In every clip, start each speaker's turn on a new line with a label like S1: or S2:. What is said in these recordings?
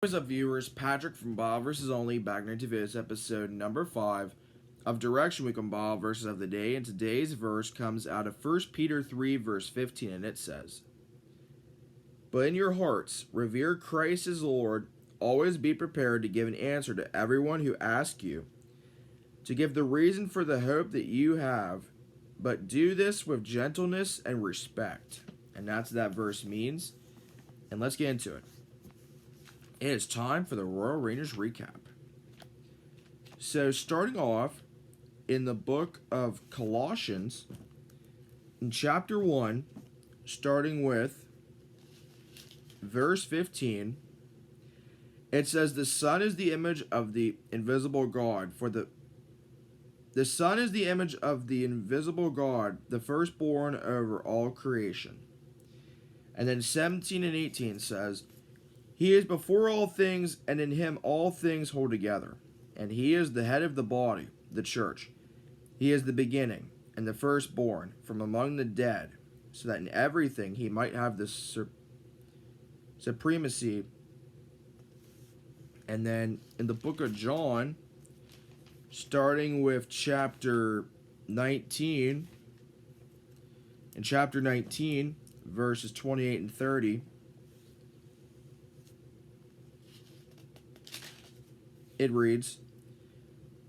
S1: What's up, viewers? Patrick from Bob vs. Only back into this episode number 5 of Direction Week on Bob versus of the Day. And today's verse comes out of 1 Peter 3, verse 15, and it says, "But in your hearts, revere Christ as Lord. Always be prepared to give an answer to everyone who asks you, to give the reason for the hope that you have, but do this with gentleness and respect." And that's what that verse means. And let's get into it. It is time for the Royal Rangers recap. So, starting off in the book of Colossians, in chapter 1, starting with verse 15, it says, "The Son is the image of the invisible God, the Son is the image of the invisible God, the firstborn over all creation." And then 17 and 18 says, "He is before all things, and in him all things hold together. And he is the head of the body, the church. He is the beginning, and the firstborn from among the dead, so that in everything he might have the supremacy." And then in the book of John, starting with chapter 19, in chapter 19, verses 28 and 30, it reads,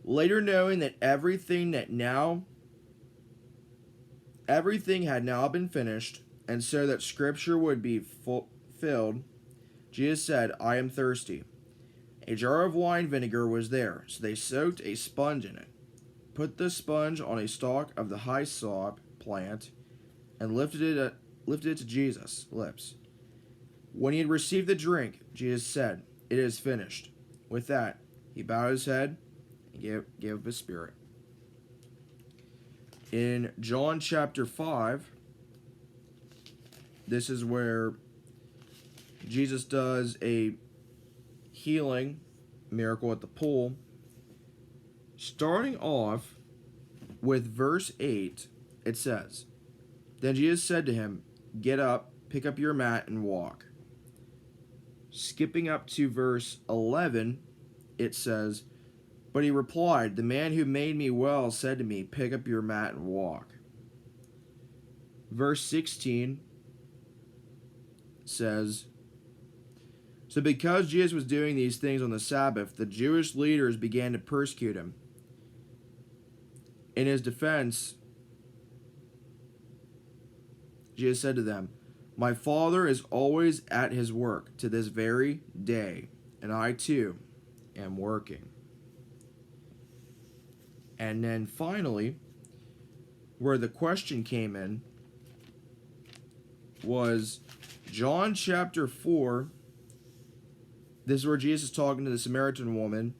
S1: "Later, knowing that everything had now been finished, and so that scripture would be fulfilled, Jesus said, 'I am thirsty.' A jar of wine vinegar was there, so they soaked a sponge in it, put the sponge on a stalk of the hyssop plant, and lifted it to Jesus' lips. When he had received the drink, Jesus said, 'It is finished.' With that, he bowed his head and gave up his spirit." In John chapter 5, this is where Jesus does a healing miracle at the pool. Starting off with verse 8, it says, "Then Jesus said to him, 'Get up, pick up your mat, and walk.'" Skipping up to verse 11, it says, "But he replied, 'The man who made me well said to me, pick up your mat and walk.'" Verse 16 says, "So because Jesus was doing these things on the Sabbath, the Jewish leaders began to persecute him. In his defense, Jesus said to them, 'My Father is always at his work to this very day, and I too am working.'" And then finally, where the question came in was John chapter 4. This is where Jesus is talking to the Samaritan woman.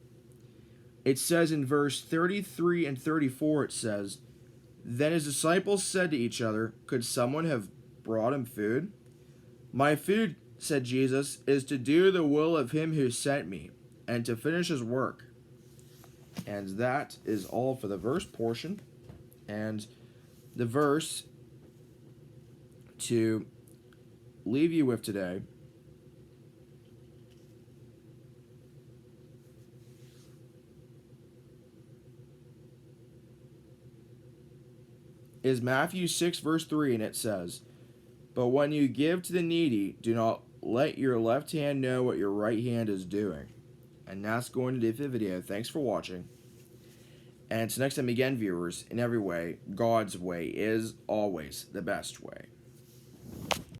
S1: It says in verse 33 and 34, it says, "Then his disciples said to each other, 'Could someone have brought him food?' 'My food,' said Jesus, 'is to do the will of him who sent me, and to finish his work.'" And that is all for the verse portion. And the verse to leave you with today is Matthew 6, verse 3, and it says, "But when you give to the needy, do not let your left hand know what your right hand is doing." And that's going to do for the video. Thanks for watching. And until next time again, viewers, in every way, God's way is always the best way.